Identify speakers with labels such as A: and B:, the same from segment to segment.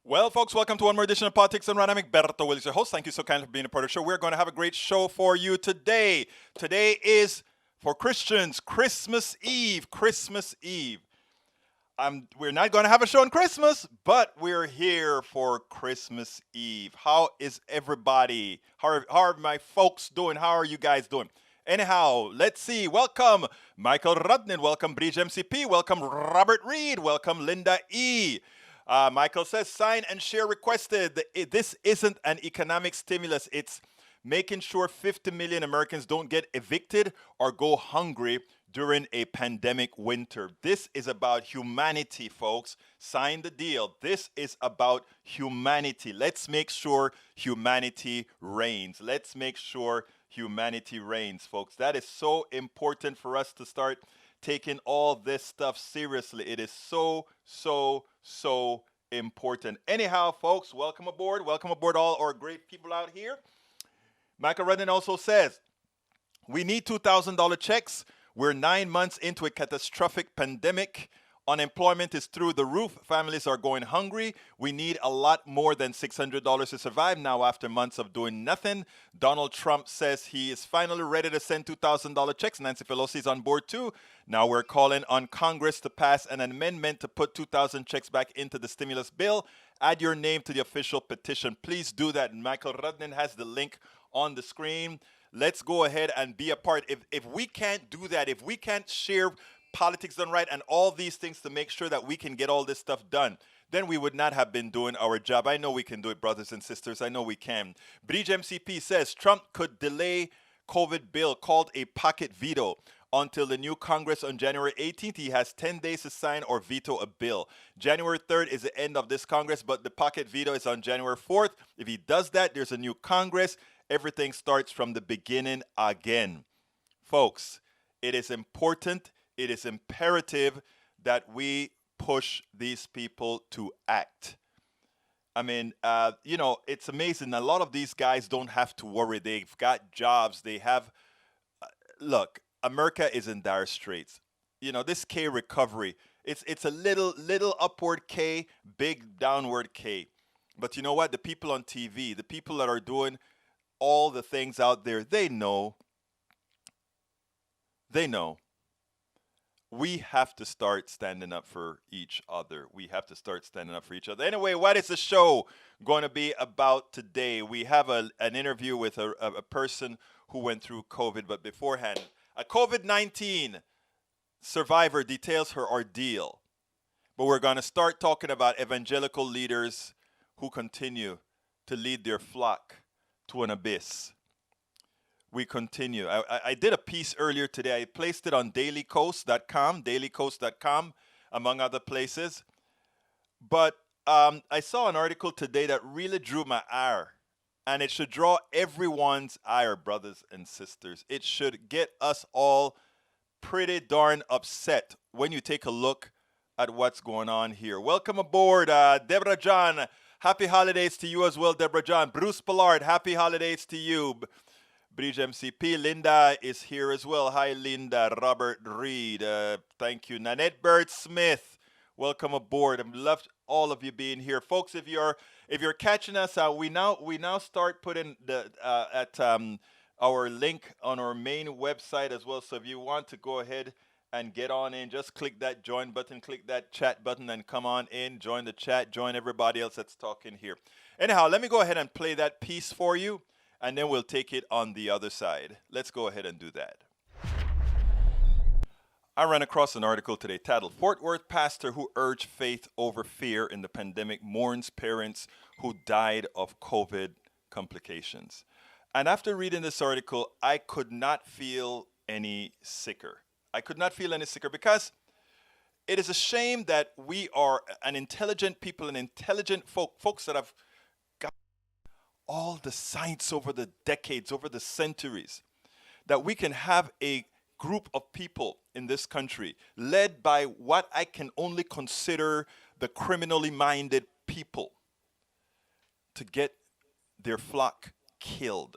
A: Well, folks, welcome to one more edition of Politics and Run. I'm Egberto Willis, your host. Thank you so kindly for being a part of the show. We're going to have a great show for you today. Today is, for Christians, Christmas Eve. Christmas Eve. We're not going to have a show on Christmas, but we're here for Christmas Eve. How is everybody? How are my folks doing? How are you guys doing? Anyhow, let's see. Welcome, Michael Rudnin. Welcome, Bridge MCP. Welcome, Robert Reed. Welcome, Linda E. Michael says, sign and share requested. This isn't an economic stimulus. It's making sure 50 million Americans don't get evicted or go hungry during a pandemic winter. This is about humanity, folks. Sign the deal. This is about humanity. Let's make sure humanity reigns. Let's make sure humanity reigns, folks. That is so important for us to start taking all this stuff seriously. It is so important. Anyhow, folks, welcome aboard. Welcome aboard all our great people out here. Michael Redden also says, we need $2,000 checks. We're 9 months into a catastrophic pandemic. Unemployment is through the roof. Families are going hungry. We need a lot more than $600 to survive now after months of doing nothing. Donald Trump says he is finally ready to send $2,000 checks. Nancy Pelosi is on board too. Now we're calling on Congress to pass an amendment to put 2,000 checks back into the stimulus bill. Add your name to the official petition. Please do that. Michael Rudnin has the link on the screen. Let's go ahead and be a part. If we can't do that, if we can't share politics done right and all these things to make sure that we can get all this stuff done, then we would not have been doing our job. I know we can do it, brothers and sisters. I know we can. Bridge MCP says Trump could delay COVID bill called a pocket veto until the new Congress on January 18th. He has 10 days to sign or veto a bill. January 3rd is the end of this Congress, but the pocket veto is on January 4th. If he does that, there's a new Congress. Everything starts from the beginning again. Folks, it is important, it is imperative that we push these people to act. I mean, it's amazing. A lot of these guys don't have to worry. They've got jobs. They have, look, America is in dire straits. You know, this K recovery, it's a little upward K, big downward K. But you know what? The people on TV, the people that are doing all the things out there, they know. We have to start standing up for each other. We have to start standing up for each other. Anyway, what is the show going to be about today? We have an interview with a person who went through COVID, but beforehand, a COVID-19 survivor details her ordeal. But we're going to start talking about evangelical leaders who continue to lead their flock to an abyss. We continue. I did a piece earlier today. I placed it on dailycoast.com, among other places. But I saw an article today that really drew my ire. And it should draw everyone's ire, brothers and sisters. It should get us all pretty darn upset when you take a look at what's going on here. Welcome aboard, Deborah John. Happy holidays to you as well, Deborah John. Bruce Pollard, happy holidays to you. Bridge MCP, Linda is here as well. Hi, Linda. Robert Reed, thank you. Nanette Bird Smith, welcome aboard. I love all of you being here, folks. If you're catching us, we now start putting the our link on our main website as well. So if you want to go ahead and get on in, just click that join button, click that chat button, and come on in, join the chat, join everybody else that's talking here. Anyhow, let me go ahead and play that piece for you, and then we'll take it on the other side. Let's go ahead and do that. I ran across an article today titled, Fort Worth Pastor Who Urged Faith Over Fear in the Pandemic Mourns Parents Who Died of COVID Complications. And after reading this article, I could not feel any sicker. I could not feel any sicker because it is a shame that we are an intelligent people, an intelligent folks that have got all the science over the decades, over the centuries, that we can have a group of people in this country led by what I can only consider the criminally minded people to get their flock killed.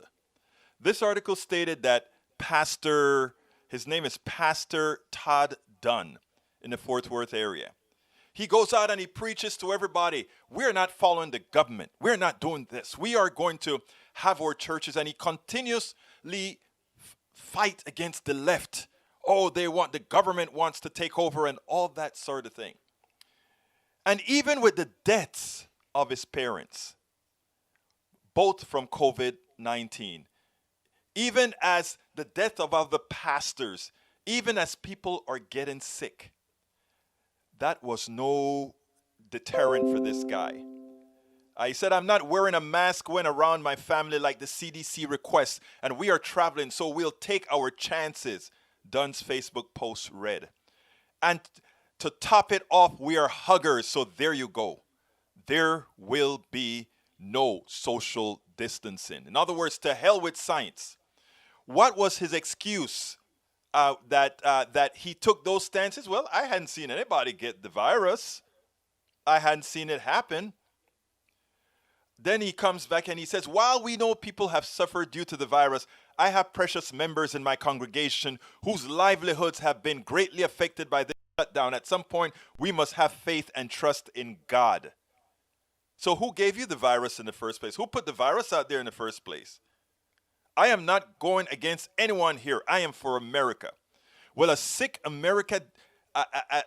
A: This article stated that his name is Pastor Todd Dunn in the Fort Worth area. He goes out and he preaches to everybody. We're not following the government. We're not doing this. We are going to have our churches. And he continuously fight against the left. Oh, the government wants to take over and all that sort of thing. And even with the deaths of his parents, both from COVID-19, even as the death of other pastors, even as people are getting sick, that was no deterrent for this guy. He said, I'm not wearing a mask when around my family like the CDC requests, and we are traveling, so we'll take our chances, Dunn's Facebook post read. And to top it off, we are huggers, so there you go. There will be no social distancing. In other words, to hell with science. What was his excuse that he took those stances? Well, I hadn't seen anybody get the virus. I hadn't seen it happen. Then he comes back and he says, while we know people have suffered due to the virus, I have precious members in my congregation whose livelihoods have been greatly affected by this shutdown. At some point, we must have faith and trust in God. So who gave you the virus in the first place? Who put the virus out there in the first place? I am not going against anyone here. I am for America. Well, a sick America,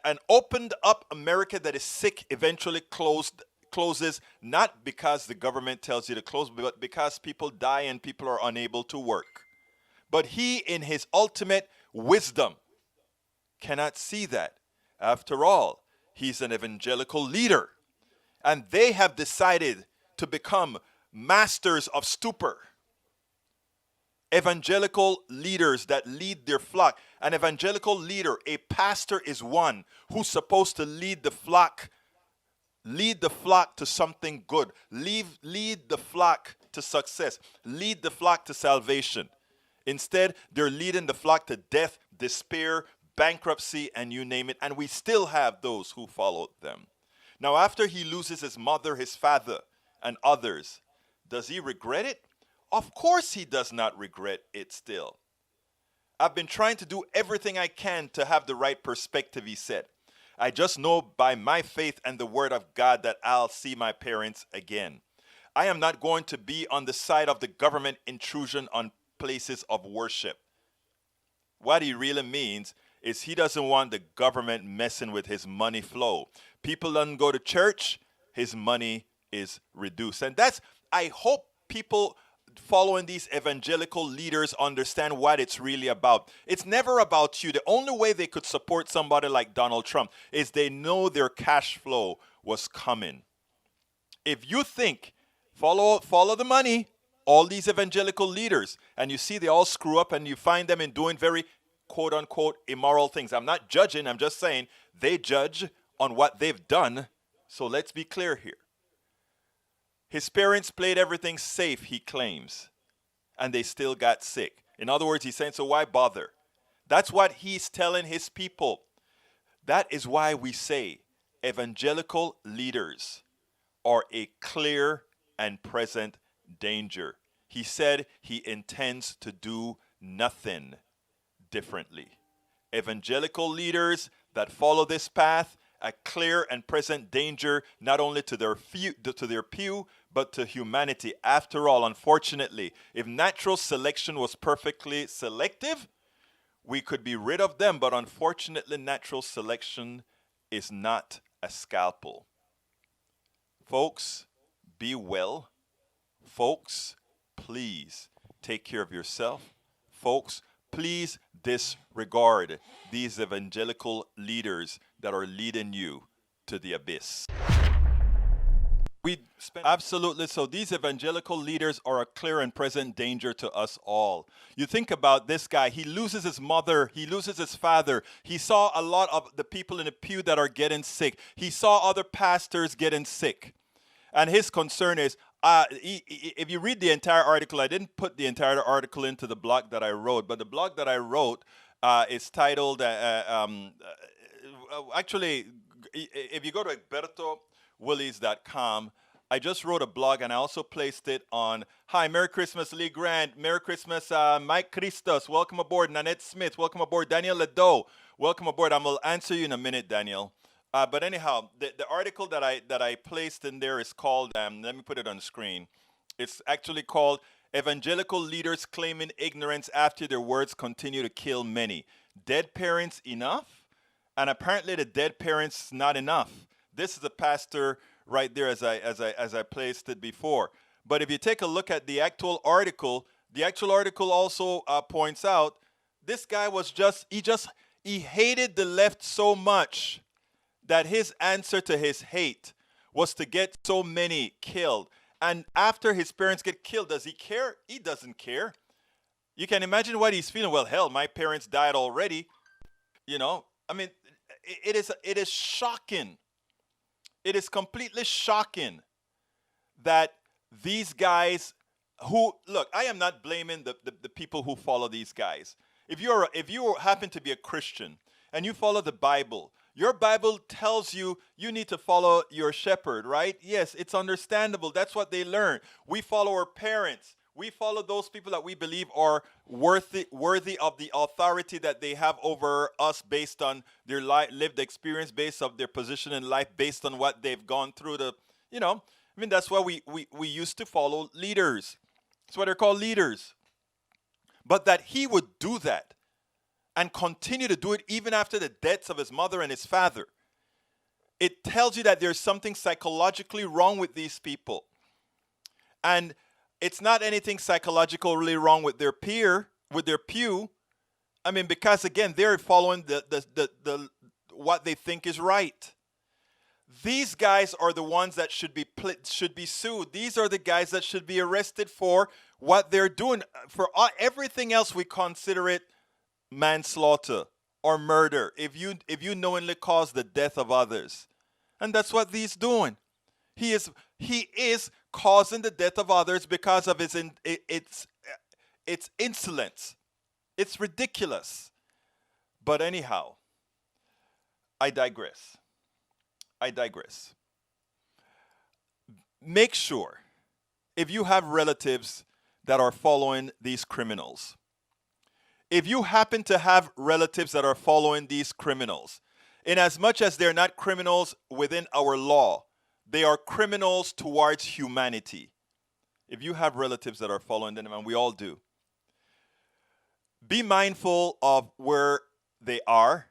A: an opened up America that is sick eventually closes, not because the government tells you to close, but because people die and people are unable to work. But he, in his ultimate wisdom, cannot see that. After all, he's an evangelical leader. And they have decided to become masters of stupor. Evangelical leaders that lead their flock. An evangelical leader, a pastor, is one who's supposed to lead the flock to something good. Lead the flock to success. Lead the flock to salvation. Instead, they're leading the flock to death, despair, bankruptcy, and you name it. And we still have those who follow them. Now, after he loses his mother, his father, and others, does he regret it? Of course he does not regret it still. I've been trying to do everything I can to have the right perspective, he said. I just know by my faith and the word of God that I'll see my parents again. I am not going to be on the side of the government intrusion on places of worship. What he really means is he doesn't want the government messing with his money flow. People don't go to church, his money is reduced. And I hope people following these evangelical leaders understand what it's really about. It's never about you. The only way they could support somebody like Donald Trump is they know their cash flow was coming. If you think, follow the money, all these evangelical leaders, and you see they all screw up and you find them in doing very quote-unquote immoral things. I'm not judging, I'm just saying they judge on what they've done. So let's be clear here. His parents played everything safe, he claims, and they still got sick. In other words, he's saying, so why bother? That's what he's telling his people. That is why we say evangelical leaders are a clear and present danger. He said he intends to do nothing differently. Evangelical leaders that follow this path, a clear and present danger not only to their pew, but to humanity. After all, unfortunately, if natural selection was perfectly selective, we could be rid of them. But unfortunately, natural selection is not a scalpel. Folks, be well. Folks, please take care of yourself. Folks, please disregard these evangelical leaders that are leading you to the abyss. Absolutely. So these evangelical leaders are a clear and present danger to us all. You think about this guy. He loses his mother. He loses his father. He saw a lot of the people in the pew that are getting sick. He saw other pastors getting sick. And his concern is, if you read the entire article, I didn't put the entire article into the blog that I wrote, but the blog that I wrote is titled, actually, if you go to EgbertoWillies.com, I just wrote a blog and I also placed it on, hi, Merry Christmas, Lee Grant. Merry Christmas, Mike Christos. Welcome aboard, Nanette Smith. Welcome aboard, Daniel Ledoux. Welcome aboard. I will answer you in a minute, Daniel. But anyhow, the article that I placed in there is called. Let me put it on the screen. It's actually called "Evangelical Leaders Claiming Ignorance After Their Words Continue to Kill Many." Dead parents enough, and apparently the dead parents not enough. This is a pastor right there, as I placed it before. But if you take a look at the actual article also points out this guy was he hated the left so much that his answer to his hate was to get so many killed. And after his parents get killed, does he care? He doesn't care. You can imagine what he's feeling. Well, hell, my parents died already. I mean, it is shocking. It is completely shocking that these guys who look, I am not blaming the people who follow these guys. If you happen to be a Christian and you follow the Bible, your Bible tells you you need to follow your shepherd, right? Yes, it's understandable. That's what they learn. We follow our parents. We follow those people that we believe are worthy of the authority that they have over us based on their lived experience, based on their position in life, based on what they've gone through. That's why we used to follow leaders. That's why they're called leaders. But that he would do that and continue to do it even after the deaths of his mother and his father, it tells you that there's something psychologically wrong with these people. And it's not anything psychologically really wrong with their pew. I mean, because again, they're following the what they think is right. These guys are the ones that should be sued. These are the guys that should be arrested for what they're doing. For everything else, we consider it manslaughter or murder if you knowingly cause the death of others. And that's what he's doing. He is causing the death of others because of its insolence. It's ridiculous. But anyhow, I digress. Make sure, if you have relatives that are following these criminals, if you happen to have relatives that are following these criminals, in as much as they're not criminals within our law, they are criminals towards humanity. If you have relatives that are following them, and we all do, be mindful of where they are,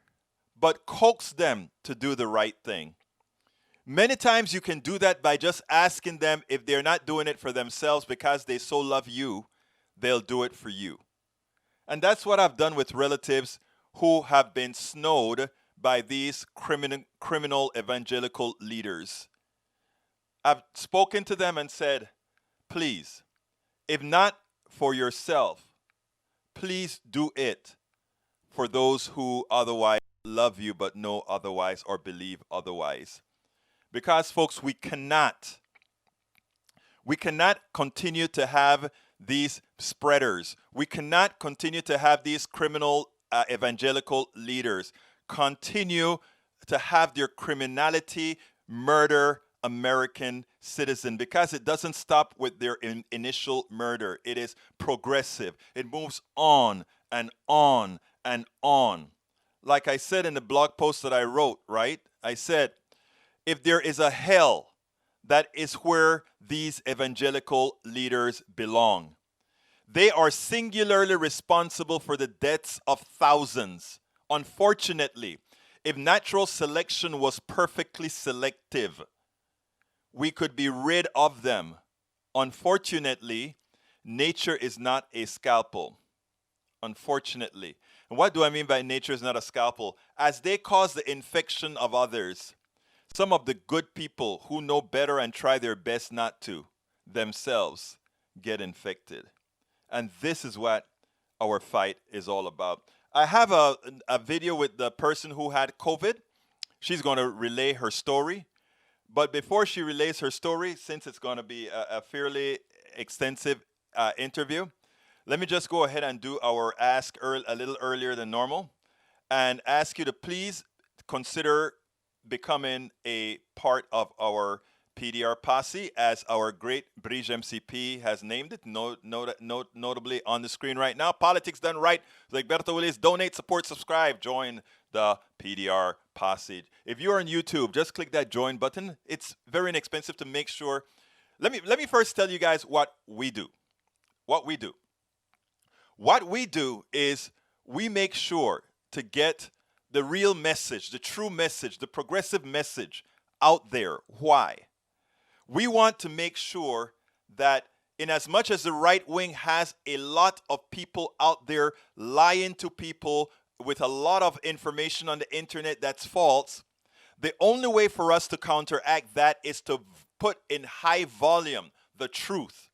A: but coax them to do the right thing. Many times you can do that by just asking them if they're not doing it for themselves because they so love you, they'll do it for you. And that's what I've done with relatives who have been snowed by these criminal evangelical leaders. I've spoken to them and said, please, if not for yourself, please do it for those who otherwise love you but know otherwise or believe otherwise. Because, folks, we cannot continue to have these spreaders. We cannot continue to have these criminal evangelical leaders continue to have their criminality murder American citizen, because it doesn't stop with their initial murder. It is progressive. It moves on and on and on. Like I said in the blog post that I wrote, right? I said, if there is a hell, that is where these evangelical leaders belong. They are singularly responsible for the deaths of thousands. Unfortunately, if natural selection was perfectly selective, we could be rid of them. Unfortunately, nature is not a scalpel. Unfortunately. And what do I mean by nature is not a scalpel? As they cause the infection of others, some of the good people who know better and try their best not to, themselves get infected. And this is what our fight is all about. I have a video with the person who had COVID. She's going to relay her story. But before she relays her story, since it's going to be a fairly extensive interview, let me just go ahead and do our ask a little earlier than normal and ask you to please consider becoming a part of our PDR Posse, as our great Bridge MCP has named it, notably on the screen right now. Politics Done Right. Like Berto Willis, donate, support, subscribe, join the PDR Posse. If you're on YouTube, just click that join button. It's very inexpensive to make sure. Let me first tell you guys what we do. What we do. What we do is we make sure to get the real message, the true message, the progressive message out there. Why? We want to make sure that in as much as the right wing has a lot of people out there lying to people with a lot of information on the internet that's false, the only way for us to counteract that is to put in high volume the truth.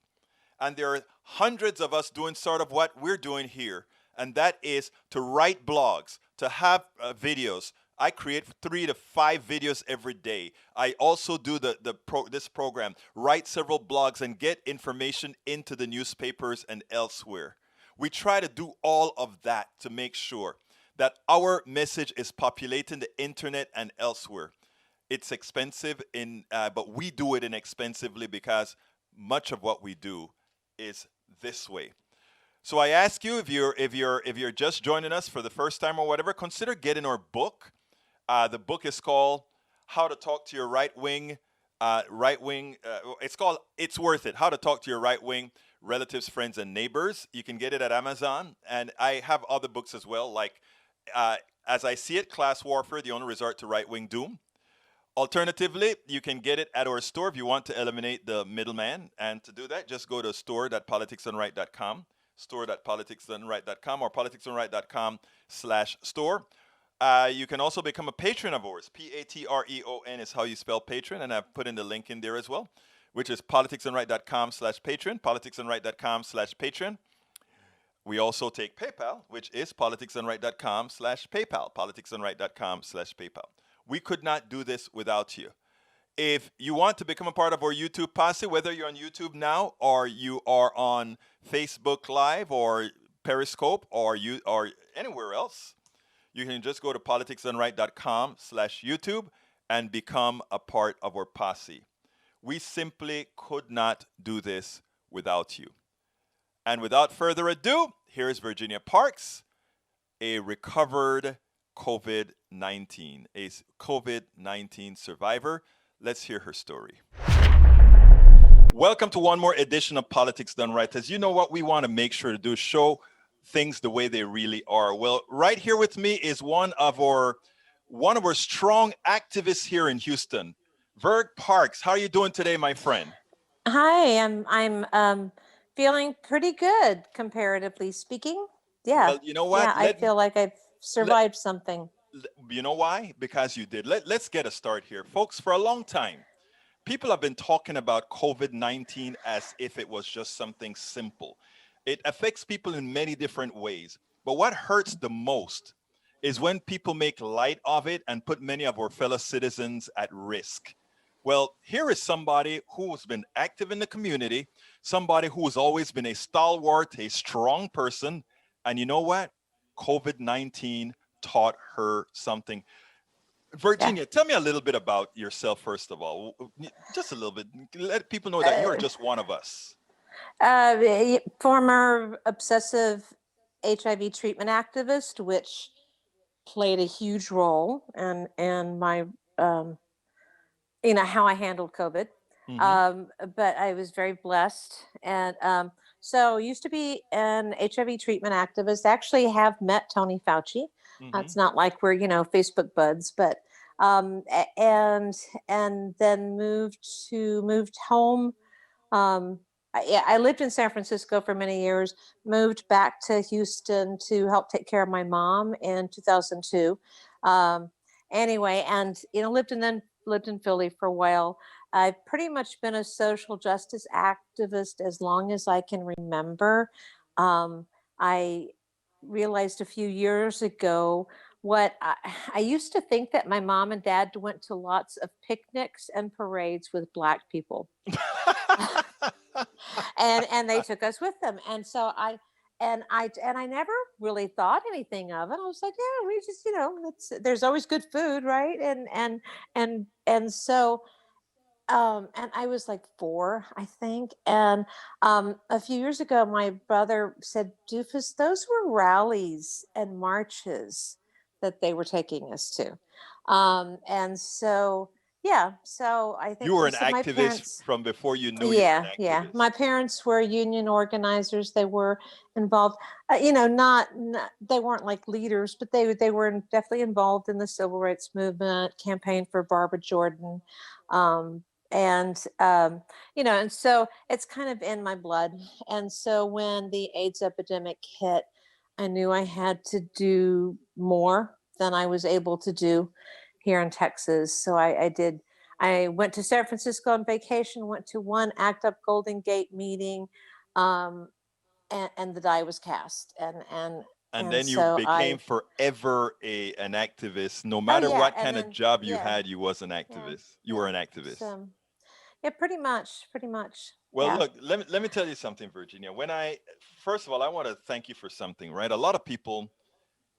A: And there are hundreds of us doing sort of what we're doing here, and that is to write blogs, to have videos. I create 3 to 5 videos every day. I also do this program, write several blogs, and get information into the newspapers and elsewhere. We try to do all of that to make sure that our message is populating the internet and elsewhere. It's expensive, but we do it inexpensively because much of what we do is this way. So I ask you, if you're just joining us for the first time or whatever, consider getting our book. The book is called "How to Talk to Your Right Wing." It's called "It's Worth It: How to Talk to Your Right Wing Relatives, Friends, and Neighbors." You can get it at Amazon, and I have other books as well, like "As I See It: Class Warfare: The Only Resort to Right Wing Doom." Alternatively, you can get it at our store if you want to eliminate the middleman. And to do that, just go to store.politicsdoneright.com, store.politicsdoneright.com, or politicsdoneright.com/store. You can also become a patron of ours. Patreon is how you spell patron, and I've put in the link in there as well, which is politicsdoneright.com/patron, politicsdoneright.com/patron. We also take PayPal, which is politicsdoneright.com/PayPal, politicsdoneright.com/PayPal. We could not do this without you. If you want to become a part of our YouTube posse, whether you're on YouTube now or you are on Facebook Live or Periscope or anywhere else, you can just go to politicsdoneright.com/YouTube and become a part of our posse. We simply could not do this without you. And without further ado, here's Virginia Parks, a recovered COVID-19 survivor. Let's hear her story. Welcome to one more edition of Politics Done Right. As you know, what we want to make sure to do is show things the way they really are. Well, right here with me is one of our strong activists here in Houston, Virg Parks. How are you doing today, my friend?
B: Hi, I'm feeling pretty good, comparatively speaking. Yeah.
A: Well, you know what?
B: Yeah, I feel like I've survived something.
A: You know why? Because you did. Let's get a start here. Folks, for a long time, people have been talking about COVID-19 as if it was just something simple. It affects people in many different ways. But what hurts the most is when people make light of it and put many of our fellow citizens at risk. Well, here is somebody who has been active in the community, somebody who has always been a stalwart, a strong person. And you know what? COVID-19 taught her something. Virginia, tell me a little bit about yourself, first of all. Just a little bit. Let people know that you're just one of us.
B: Former obsessive HIV treatment activist, which played a huge role in my, how I handled COVID. But I was very blessed. And so used to be an HIV treatment activist. Actually have met Tony Fauci. It's not like we're, Facebook buds, but and then moved home. I lived in San Francisco for many years, moved back to Houston to help take care of my mom in 2002. Anyway, and lived in Philly for a while. I've pretty much been a social justice activist as long as I can remember. I realized a few years ago what I used to think that my mom and dad went to lots of picnics and parades with Black people. and they took us with them. And so I never really thought anything of it. I was like, yeah, we just, there's always good food, right? And so And I was like 4, I think. And a few years ago, my brother said, "Doofus, those were rallies and marches that they were taking us to." And so, yeah, so I
A: You
B: think
A: were an
B: so. My
A: activist
B: parents,
A: from before you knew you were
B: yeah,
A: an
B: yeah.
A: activist.
B: My parents were union organizers. They were involved. Not they weren't like leaders, but they were definitely involved in the civil rights movement, campaigned for Barbara Jordan, um, and and so it's kind of in my blood. And so when the AIDS epidemic hit, I knew I had to do more than I was able to do here in Texas. So I did. I went to San Francisco on vacation, went to one ACT UP Golden Gate meeting, um, and the die was cast.
A: And
B: And
A: then you
B: so
A: became
B: I,
A: forever an activist. No
B: oh
A: matter
B: yeah,
A: what
B: and
A: kind of
B: then
A: job you
B: yeah,
A: had, you was an
B: yeah,
A: activist. You were
B: yeah.
A: an activist.
B: So yeah, pretty much,
A: Well,
B: yeah.
A: look, let me tell you something, Virginia. First of all, I want to thank you for something, right? A lot of people,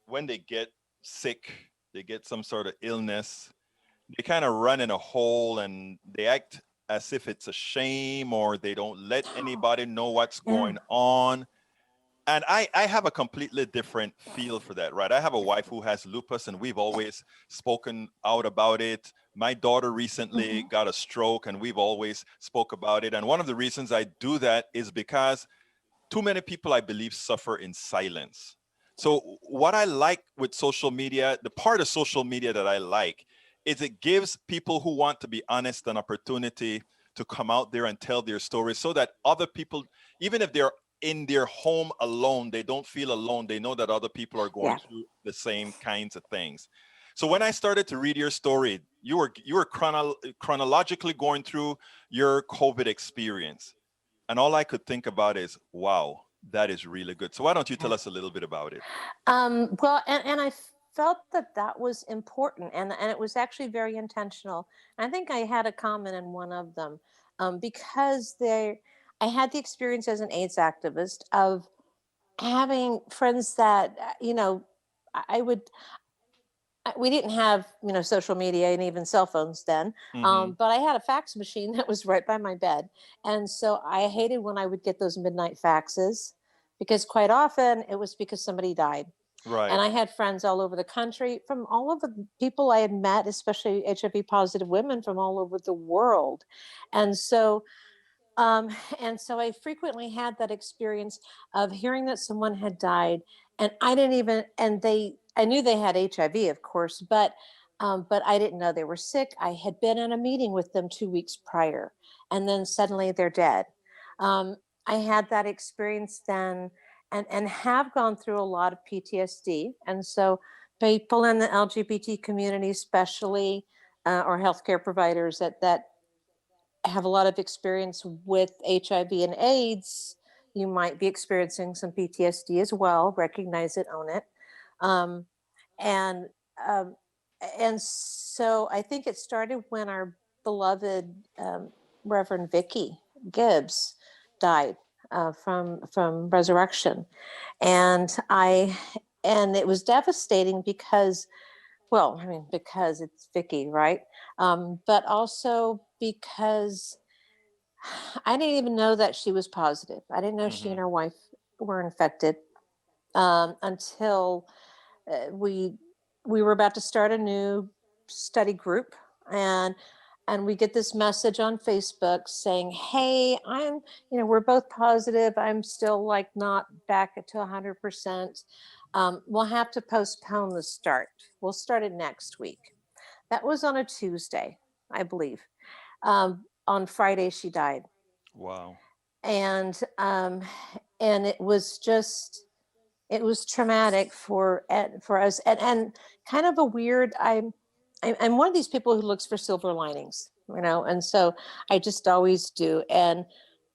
A: when they get sick, they get some sort of illness, they kind of run in a hole and they act as if it's a shame or they don't let anybody know what's
B: Yeah.
A: going on. And I have a completely different feel for that, right? I have a wife who has lupus and we've always spoken out about it. My daughter recently
B: Hmm.
A: got a stroke and we've always spoke about it. And one of the reasons I do that is because too many people, I believe, suffer in silence. So, what I like with social media, the part of social media that I like, is it gives people who want to be honest an opportunity to come out there and tell their stories so that other people, even if they're in their home alone, they don't feel alone. They know that other people are going
B: Yeah.
A: through the same kinds of things. So when I started to read your story, you were chronologically going through your COVID experience. And all I could think about is, wow, that is really good. So why don't you tell
B: Yeah.
A: us a little bit about it?
B: Well, and I felt that that was important, and it was actually very intentional. I think I had a comment in one of them, because I had the experience as an AIDS activist of having friends that I would. We didn't have social media and even cell phones then,
A: Mm-hmm.
B: but I had a fax machine that was right by my bed, and so I hated when I would get those midnight faxes because quite often it was because somebody died. And
A: Right.
B: I had friends all over the country from all of the people I had met, especially HIV positive women from all over the world. And so, um, and so I frequently had that experience of hearing that someone had died, and I didn't even, and I knew they had HIV, of course, but I didn't know they were sick. I had been in a meeting with them 2 weeks prior, and then suddenly they're dead. Um, I had that experience then, and have gone through a lot of PTSD, and so people in the LGBT community, especially, or healthcare providers that have a lot of experience with HIV and AIDS, you might be experiencing some PTSD as well. Recognize it, own it, um, and um, and so I think it started when our beloved Reverend Vicky Gibbs died from resurrection, and it was devastating because, well, I mean, because it's Vicky, right? But also because I didn't even know that she was positive. I didn't know she and
A: Mm-hmm.
B: her wife were infected, until we were about to start a new study group, and we get this message on Facebook saying, "Hey, we're both positive. I'm still like not back to 100%. We'll have to postpone the start. We'll start it next week." That was on a Tuesday, I believe. On Friday, she died,
A: Wow.
B: and it was just, it was traumatic for us, and kind of a weird. I'm one of these people who looks for silver linings, and so I just always do. And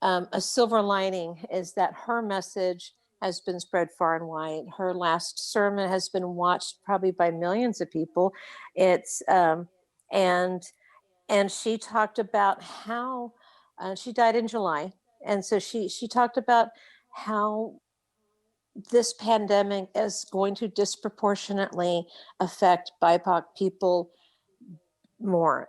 B: a silver lining is that her message has been spread far and wide. Her last sermon has been watched probably by millions of people. It's and she talked about how she died in July, and so she talked about how this pandemic is going to disproportionately affect BIPOC people more,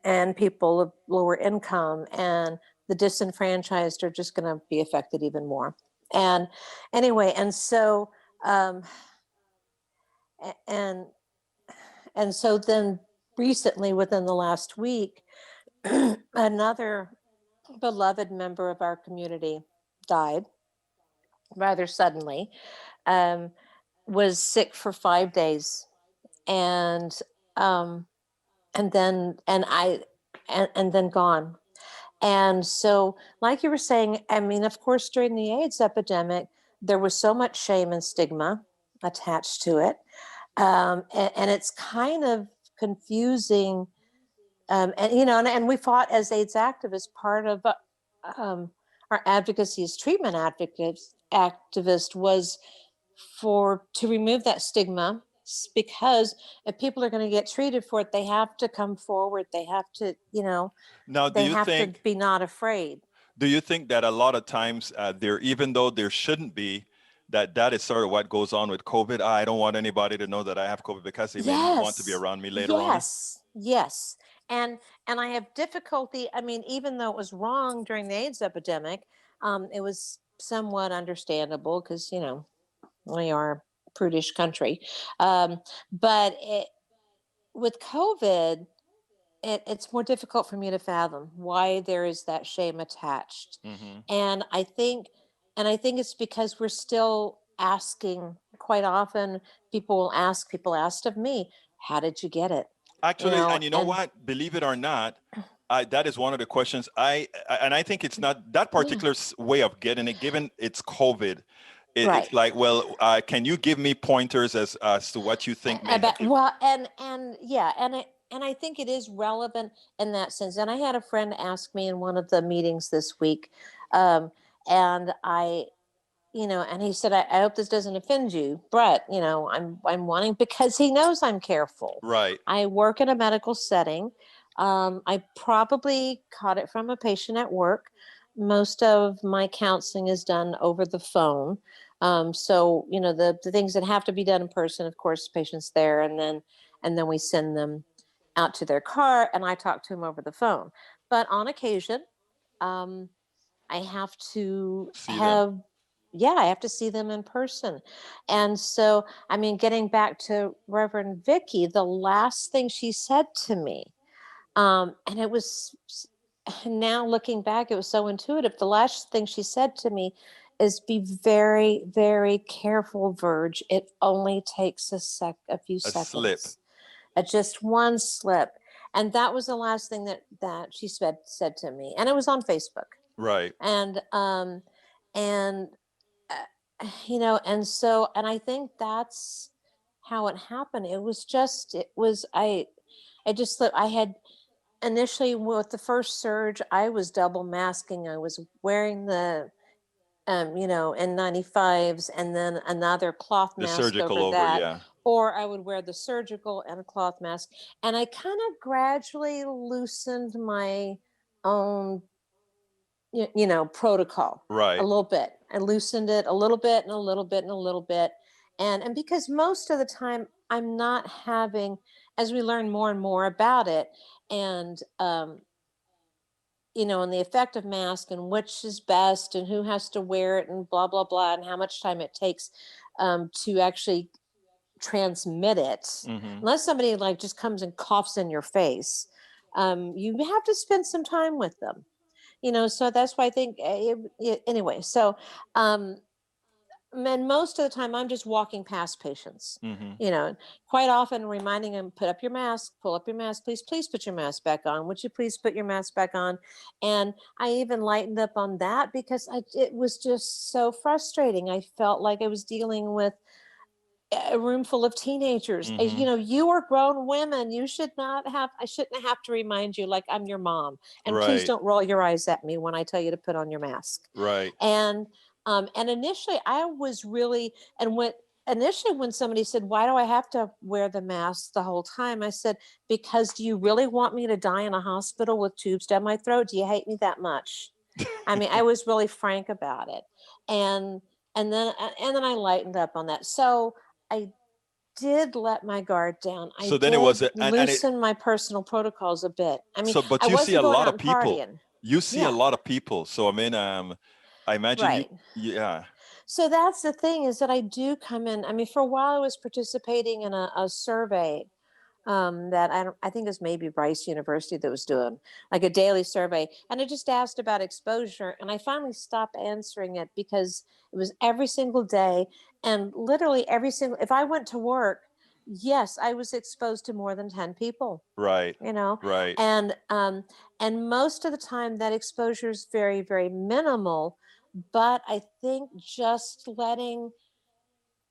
B: and people of lower income and the disenfranchised are just going to be affected even more. And anyway, and so um, and and so then recently, within the last week, another beloved member of our community died rather suddenly. Um, was sick for 5 days, and um, and then and I and then gone. And so, like you were saying, I mean, of course, during the AIDS epidemic, there was so much shame and stigma attached to it, and it's kind of confusing. And and we fought as AIDS activists. Part of um, our advocacy as treatment advocates activist was for to remove that stigma, because if people are going to get treated for it, they have to come forward. They have to,
A: Now,
B: they have to be not afraid.
A: do you think that a lot of times there, even though there shouldn't be, that is sort of what goes on with COVID? I don't want anybody to know that I have COVID because they may not want to be
B: Yes.
A: around me later on.
B: Yes. Yes. And I have difficulty. I mean, even though it was wrong during the AIDS epidemic, it was somewhat understandable because, we are a prudish country. But with COVID, it's more difficult for me to fathom why there is that shame attached.
A: Hmm.
B: And I think it's because we're still asking. Quite often people asked of me, how did you get it?
A: Actually, and you know
B: And
A: what? Believe it or not, that is one of the questions and I think it's not that
B: yeah,
A: particular way of getting it, given it's COVID.
B: right.
A: It's like, well, can you give me pointers as to what you think may have
B: About,
A: given?
B: well, and yeah, and I think it is relevant in that sense. And I had a friend ask me in one of the meetings this week, um, and and he said, I hope this doesn't offend you, but I'm wanting, because he knows I'm careful.
A: Right.
B: I work in a medical setting. I probably caught it from a patient at work. Most of my counseling is done over the phone. So the things that have to be done in person, of course, patients there, and then we send them out to their car, and I talk to them over the phone. But on occasion, um, I have to
A: See them.
B: have, yeah, I have to see them in person. And so, I mean, getting back to Reverend Vicky, the last thing she said to me, and it was, now looking back, it was so intuitive. The last thing she said to me is, be very, very careful, Verge. It only takes a few
A: A slip.
B: seconds, just one slip. And that was the last thing that she said to me. And it was on Facebook.
A: Right.
B: And um and and so, and I think that's how it happened. I just slipped. I had initially, with the first surge, I was double masking. I was wearing the N95s, and then another cloth
A: The
B: mask
A: surgical
B: over
A: over,
B: that,
A: yeah.
B: or I would wear the surgical and a cloth mask. And I kind of gradually loosened my own protocol a
A: Right.
B: little bit. I loosened it a little bit and a little bit and a little bit. And because most of the time I'm not having, as we learn more and more about it, and and the effect of mask, and which is best, and who has to wear it, and blah blah blah, and how much time it takes to actually transmit it,
A: Hmm.
B: unless somebody like just comes and coughs in your face. You have to spend some time with them. So that's why I think, anyway. So um and most of the time I'm just walking past patients,
A: Hmm.
B: you know quite often reminding them, put up your mask, pull up your mask, please put your mask back on, would you please put your mask back on. And I even lightened up on that, because it was just so frustrating. I felt like I was dealing with a room full of teenagers.
A: Hmm.
B: You are grown women. You should not have, I shouldn't have to remind you like I'm your mom. And please
A: Right.
B: don't roll your eyes at me when I tell you to put on your mask.
A: Right.
B: And initially I was really, and when initially when somebody said, why do I have to wear the mask the whole time? I said, because do you really want me to die in a hospital with tubes down my throat? Do you hate me that much? I mean, I was really frank about it. And and then I lightened up on that. So I did let my guard down. I
A: So then it was
B: did
A: and it
B: loosen my personal protocols a bit. I mean,
A: so but
B: I
A: you see a
B: wasn't going
A: lot
B: out
A: of
B: and
A: people.
B: partying.
A: You see a
B: Yeah,
A: lot of people. So I mean I imagine you
B: right.
A: yeah.
B: So that's the thing, is that I do come in. I mean, for a while I was participating in a survey that I think it was maybe Rice University that was doing like a daily survey, and it just asked about exposure, and I finally stopped answering it because it was every single day, and literally every single. If I went to work, yes, I was exposed to more than 10 people.
A: Right.
B: You know,
A: Right.
B: and most of the time that exposure is very, very minimal, but I think just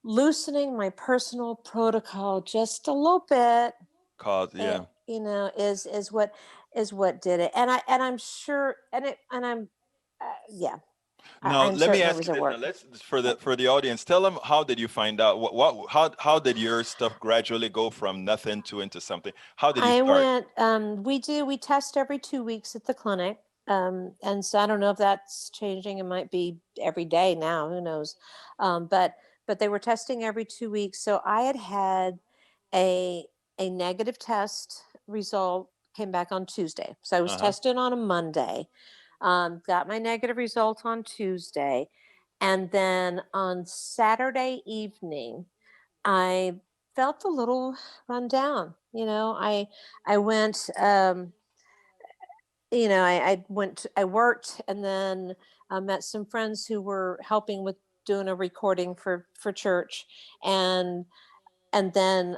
B: loosening my personal protocol just a little bit,
A: Cause
B: it,
A: yeah.
B: is what did it. And I'm sure, and I'm yeah,
A: Now
B: I'm
A: let me
B: certain it
A: ask
B: was
A: you
B: at
A: this. Now
B: work.
A: let's for the audience, tell them how did you find out what how did your stuff gradually go from nothing to into something? How did you
B: I
A: start?
B: went, we test every 2 weeks at the clinic. And so I don't know if that's changing. It might be every day now, who knows? But they were testing every 2 weeks. So I had a, a negative test result came back on Tuesday. So I was
A: Uh-huh.
B: tested on a Monday, got my negative result on Tuesday. And then on Saturday evening, I felt a little run down. I went, I worked, and then met some friends who were helping with doing a recording for church, and then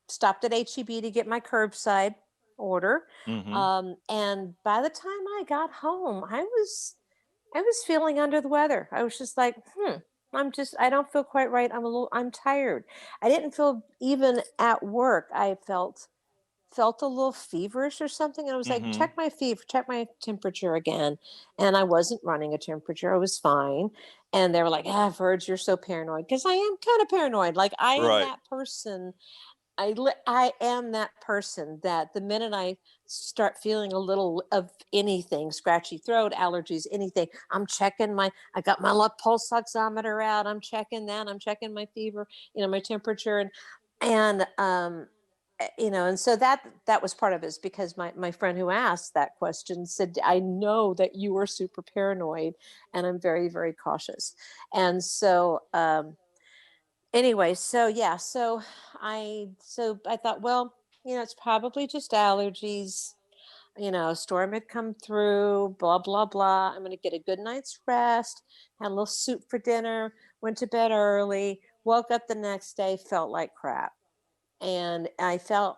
B: stopped at HEB to get my curbside order.
A: Mm-hmm.
B: And by the time I got home, I was feeling under the weather. I was just like, I don't feel quite right. I'm tired. I didn't feel, even at work, I felt a little feverish or something. And I was like,
A: Mm-hmm.
B: check my temperature again. And I wasn't running a temperature. I was fine. And they were like, I've heard you're so paranoid. Because I am kind of paranoid. Like, I am
A: Right.
B: that person. I am that person that the minute I start feeling a little of anything, scratchy throat, allergies, anything, I got my pulse oximeter out. I'm checking that. I'm checking my fever, my temperature, and so that was part of it, is because my friend who asked that question said, I know that you are super paranoid, and I'm very, very cautious. And so, anyway, so yeah, so I thought, well, it's probably just allergies. A storm had come through, blah blah blah. I'm going to get a good night's rest, had a little soup for dinner, went to bed early, woke up the next day, felt like crap. And I felt,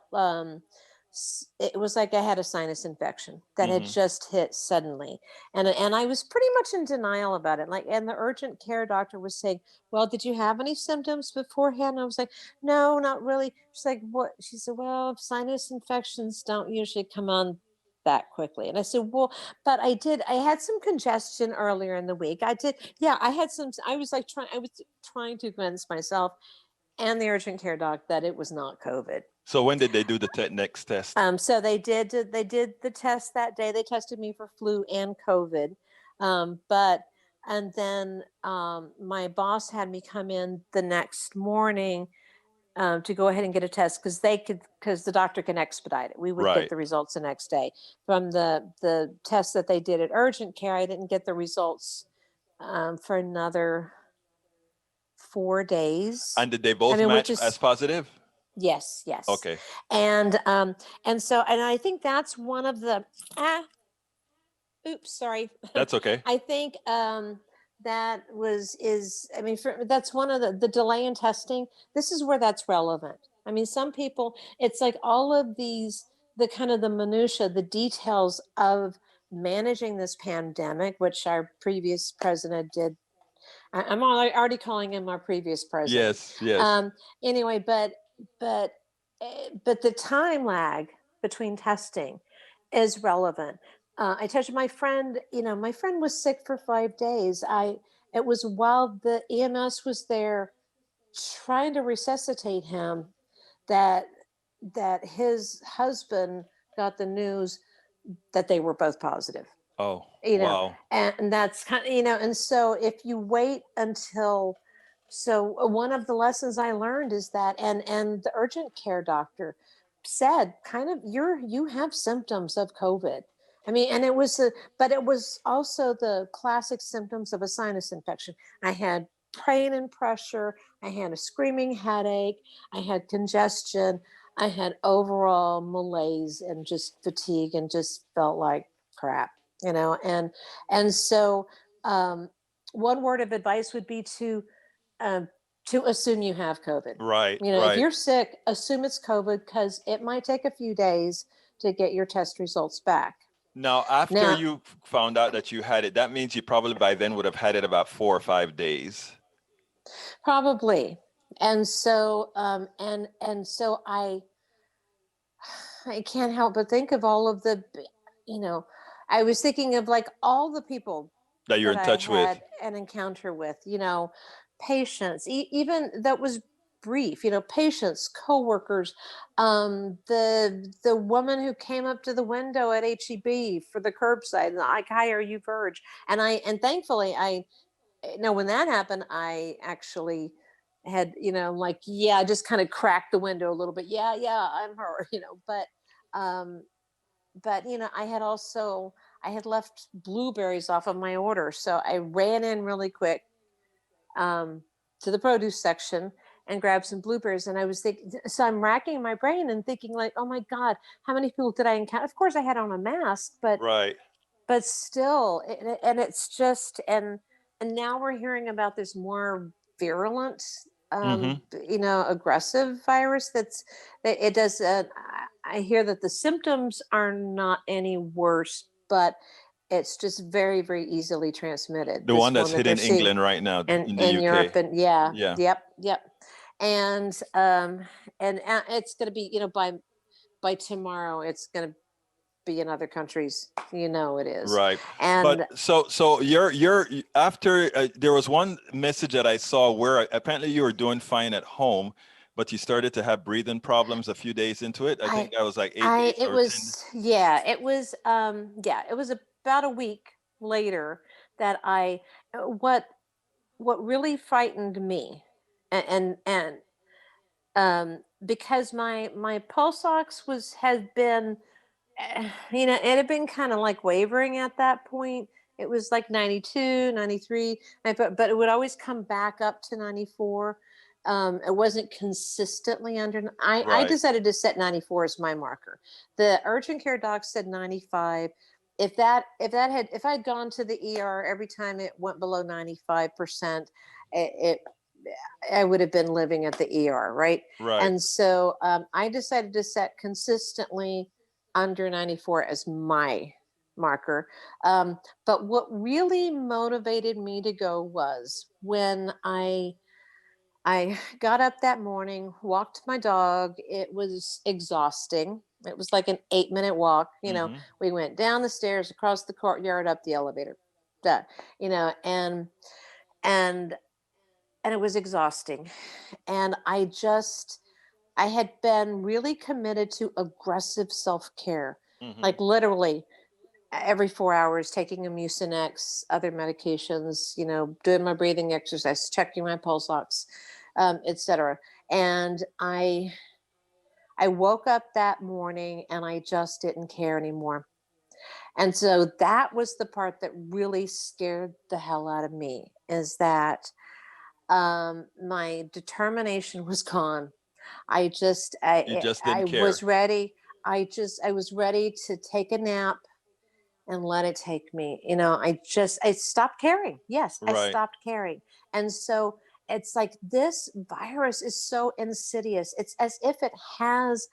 B: it was like I had a sinus infection that had
A: Mm-hmm.
B: just hit suddenly, and I was pretty much in denial about it. Like, and the urgent care doctor was saying, "Well, did you have any symptoms beforehand?" And I was like, "No, not really." She's like, "What?" She said, "Well, sinus infections don't usually come on that quickly." And I said, "Well, but I did. I had some congestion earlier in the week. I did. Yeah, I had some. I was like trying. I was trying to convince myself and the urgent care doc that it was not COVID."
A: So when did they do the next test?
B: So they did the test that day. They tested me for flu and COVID, but and then my boss had me come in the next morning to go ahead and get a test, because the doctor can expedite it. We would get
A: Right.
B: the results the next day from the test that they did at urgent care. I didn't get the results for another 4 days.
A: And did they
B: I
A: both
B: mean, which
A: match as
B: is
A: positive?
B: yes, yes.
A: Okay.
B: And I think that's one of the ah oops, sorry.
A: That's okay.
B: I think that was is I mean that's one of the delay in testing. This is where that's relevant. I mean, some people, it's like all of these, the kind of the minutia, the details of managing this pandemic, which our previous president did. I'm already calling him our previous president.
A: Yes, yes.
B: Um, anyway, but but the time lag between testing is relevant. I touched my friend. My friend was sick for 5 days. It was while the EMS was there trying to resuscitate him that his husband got the news that they were both positive.
A: Oh,
B: you know
A: wow.
B: and that's kind of, and so if you wait until one of the lessons I learned is that, and the urgent care doctor said, kind of, you have symptoms of COVID. I mean, and but it was also the classic symptoms of a sinus infection. I had pain and pressure. I had a screaming headache. I had congestion. I had overall malaise and just fatigue, and just felt like crap, and so, um, one word of advice would be um, to assume you have COVID.
A: Right,
B: If
A: right.
B: you're sick, assume it's COVID, because it might take a few days to get your test results back.
A: Now, after
B: Now,
A: you found out that you had it, that means you probably by then would have had it about 4 or 5 days.
B: probably, and so I can't help but think of all of you know, I was thinking of like all the people
A: That you're
B: that
A: in
B: I
A: touch with.
B: had an encounter with, patients, even that was brief, patients, coworkers, the woman who came up to the window at HEB for the curbside, and like, hi, are you Verge? And thankfully, I know when that happened, I actually had, like, yeah, just kind of cracked the window a little bit. Yeah, yeah, I'm her, um, but I had left blueberries off of my order, so I ran in really quick, um, to the produce section, and grabbed some blueberries. And I was thinking, so I'm racking my brain and thinking, like, oh my God, how many people did I encounter? Of course, I had on a mask,
A: Right.
B: but still, and it's just, and now we're hearing about this more virulent,
A: Mm-hmm.
B: aggressive virus. It does. I hear that the symptoms are not any worse, but it's just very, very easily transmitted.
A: The one
B: This
A: that's
B: one that they're
A: hitting
B: seeing
A: England right now in the
B: in
A: UK.
B: Europe, and yeah,
A: Yeah.
B: yep, yep, and it's going to be, by tomorrow, it's going to be in other countries. It is,
A: Right. But
B: and
A: so you're after there was one message that I saw where apparently you were doing fine at home, but you started to have breathing problems a few days into it. I think
B: I
A: that was like 8 days
B: it
A: or 10.
B: was, yeah, it was about a week later that I what really frightened me, and because my pulse ox had been, it had been kind of like wavering at that point. It was like 92, 93, but it would always come back up to 94. It wasn't consistently under. I
A: Right.
B: decided to set 94 as my marker. The urgent care doc said 95. If I'd gone to the ER every time it went below 95%, it I would have been living at the ER, right?
A: Right.
B: And so, I decided to set consistently under 94 as my marker. But what really motivated me to go was when I got up that morning, walked my dog. It was exhausting. It was like an 8-minute walk.
A: Mm-hmm.
B: We went down the stairs, across the courtyard, up the elevator. Done. And and it was exhausting. And I had been really committed to aggressive self-care,
A: Mm-hmm.
B: like literally every 4 hours taking a Mucinex, other medications, doing my breathing exercise, checking my pulse ox, etc. And I woke up that morning and I just didn't care anymore. And so that was the part that really scared the hell out of me, is that, my determination was gone.
A: You just
B: I
A: didn't care.
B: was ready. I was ready to take a nap and let it take me. I stopped caring. Yes, I
A: Right.
B: stopped caring. And so it's like, this virus is so insidious. It's as if it has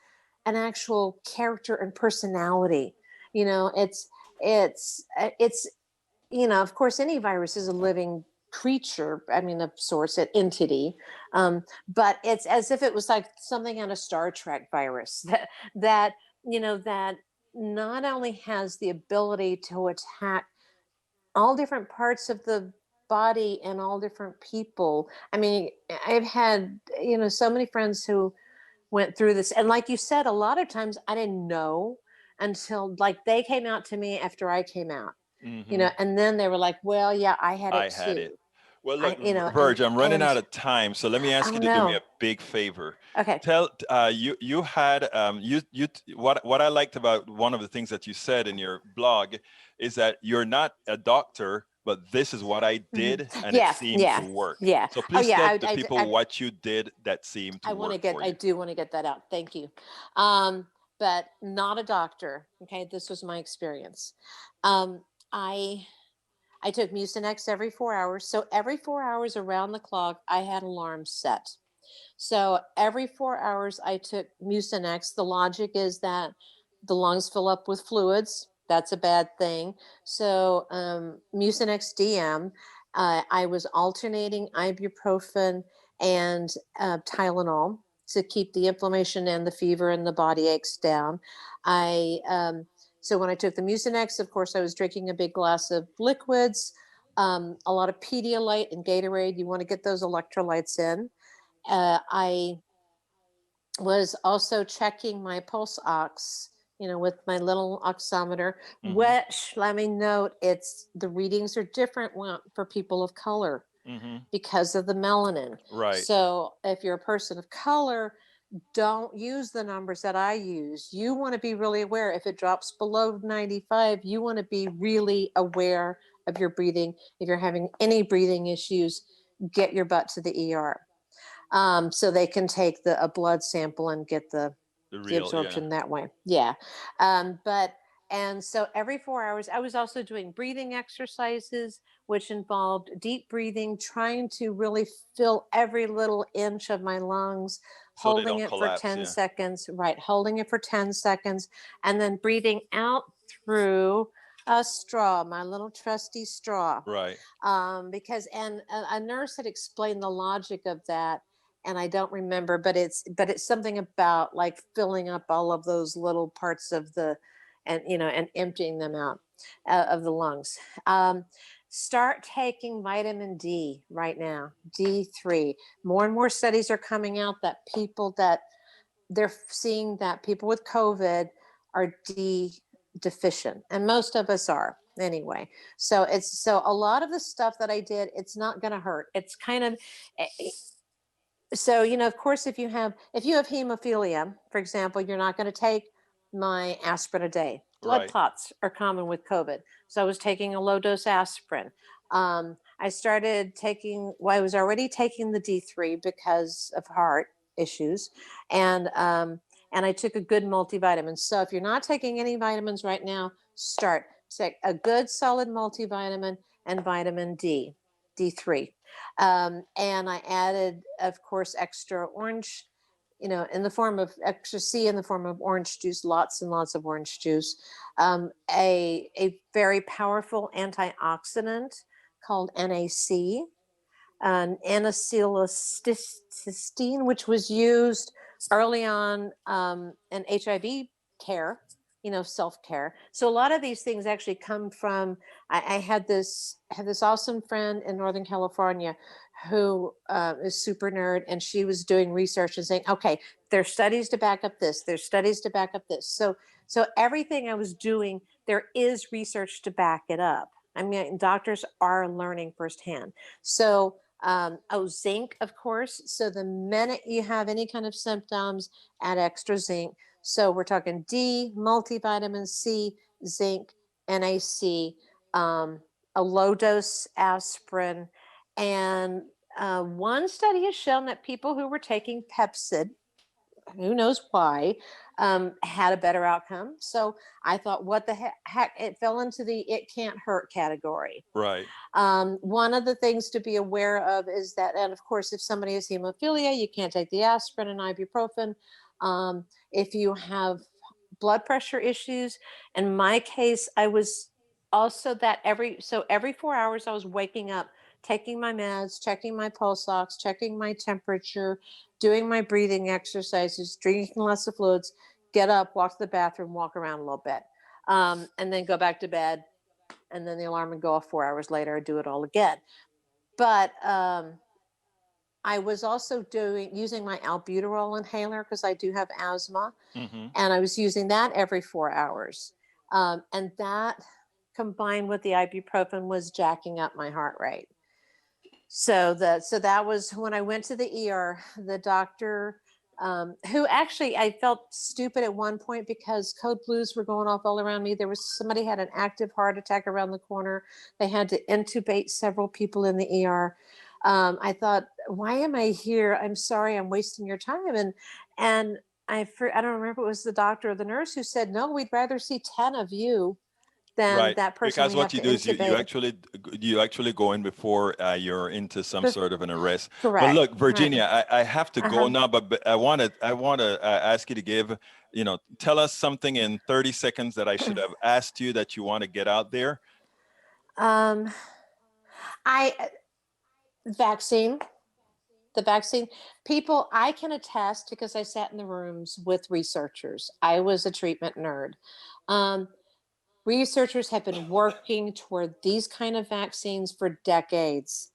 B: an actual character and personality. You know, it's of course, any virus is a living creature, I mean, of sorts, an entity. But it's as if it was like something on a Star Trek virus that, that not only has the ability to attack all different parts of the body and all different people. I mean, I've had, so many friends who went through this. And like you said, a lot of times I didn't know until, like, they came out to me after I came out,
A: Mm-hmm.
B: and then they were like, well, yeah, I had
A: I
B: it
A: had it.
B: too.
A: Well, look,
B: I, you know,
A: Verge, I'm running
B: and
A: out of time, so let me ask
B: oh
A: you to do me a
B: no.
A: big favor.
B: Okay.
A: Tell you had what I liked about one of the things that you said in your blog is that you're not a doctor, but this is what I
B: Mhm.
A: did, and it
B: Yeah,
A: seemed to
B: yeah,
A: work.
B: yeah.
A: So
B: Oh
A: please
B: yeah,
A: tell the people
B: I
A: what you did that seemed to
B: I want to
A: work
B: get,
A: for
B: I
A: you.
B: do want to get that out. Thank you. Um, but not a doctor. Okay. This was my experience. Um, I, I took Mucinex every 4 hours. So every 4 hours around the clock, I had alarms set. So every 4 hours, I took Mucinex. The logic is that the lungs fill up with fluids. That's a bad thing. So Mucinex DM, I was alternating ibuprofen and Tylenol to keep the inflammation and the fever and the body aches down. I so when I took the Mucinex, of course, I was drinking a big glass of liquids, a lot of Pedialyte and Gatorade. You want to get those electrolytes in. I was also checking my pulse ox, with my little oximeter,
A: Mm-hmm.
B: which let me note, it's the readings are different for people of color
A: Mm-hmm.
B: because of the melanin.
A: Right.
B: So if you're a person of color, don't use the numbers that I use. You want to be really aware. If it drops below 95, you want to be really aware of your breathing. If you're having any breathing issues, get your butt to the ER, so they can take a blood sample and get
A: The
B: the
A: real, yeah.
B: absorption that way. Yeah. But and so every 4 hours, I was also doing breathing exercises, which involved deep breathing, trying to really fill every little inch of my lungs,
A: So they
B: holding
A: don't
B: it for
A: collapse,
B: 10
A: yeah.
B: seconds, right? Holding it for 10 seconds, and then breathing out through a straw, my little trusty straw.
A: Right.
B: Because and a nurse had explained the logic of that, and I don't remember, but it's something about like filling up all of those little parts of and emptying them out of the lungs. Start taking vitamin D right now, D3. More and more studies are coming out that they're seeing that people with COVID are D deficient, and most of us are anyway. So a lot of the stuff that I did, it's not going to hurt. It's kind of eh, so of course, if you have hemophilia, for example, you're not going to take my aspirin a day. Blood
A: Right.
B: clots are common with COVID, so I was taking a low dose aspirin. I started taking, well, I was already taking the D3 because of heart issues, and I took a good multivitamin. So if you're not taking any vitamins right now, start take a good solid multivitamin and vitamin D, D3. And I added, of course, extra orange, in the form of extra C in the form of orange juice, lots and lots of orange juice. A very powerful antioxidant called NAC, N-acetylcysteine, which was used early on in HIV care, self-care. So a lot of these things actually come from. I had this awesome friend in Northern California who is super nerd, and she was doing research and saying, okay, there's studies to back up this. There's studies to back up this. So everything I was doing, there is research to back it up. I mean, doctors are learning firsthand. So zinc, of course. So the minute you have any kind of symptoms, add extra zinc. So we're talking D, multivitamin C, zinc, NAC, um, a low dose aspirin. And one study has shown that people who were taking Pepsid, who knows why, had a better outcome. So I thought, what the heck? It fell into the it can't hurt category.
A: Right.
B: One of the things to be aware of is that, and of course, if somebody has hemophilia, you can't take the aspirin and ibuprofen. If you have blood pressure issues, in my case, I was also that every 4 hours I was waking up, taking my meds, checking my pulse ox, checking my temperature, doing my breathing exercises, drinking lots of fluids, get up, walk to the bathroom, walk around a little bit, and then go back to bed, and then the alarm would go off 4 hours later. I'd do it all again. But I was also using my albuterol inhaler because I do have asthma,
A: Mm-hmm.
B: and I was using that every 4 hours. And that combined with the ibuprofen was jacking up my heart rate. So that was when I went to the ER. The doctor, who actually, I felt stupid at one point because code blues were going off all around me. There was somebody had an active heart attack around the corner. They had to intubate several people in the ER. I thought, why am I here? I'm sorry, I'm wasting your time. And I don't remember if it was the doctor or the nurse who said, no, we'd rather see 10 of you than
A: Right.
B: that person
A: Because
B: we
A: what
B: have
A: you
B: to
A: do is you
B: intubate.
A: actually go in before you're into some sort of an arrest. Well,
B: Correct.
A: look,
B: Right.
A: Virginia, I have to go
B: Uh-huh.
A: now, but I want to ask you to give, tell us something in 30 seconds that I should have asked you that you want to get out there.
B: Um, I vaccine, the vaccine people, I can attest because I sat in the rooms with researchers. I was a treatment nerd. Um, Researchers have been working toward these kind of vaccines for decades.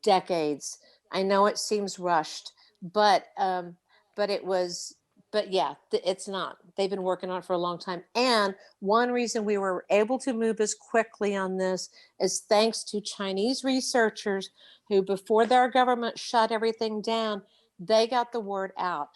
B: Decades. I know it seems rushed, but it was. But yeah, it's not. They've been working on it for a long time. And one reason we were able to move as quickly on this is thanks to Chinese researchers who, before their government shut everything down, they got the word out.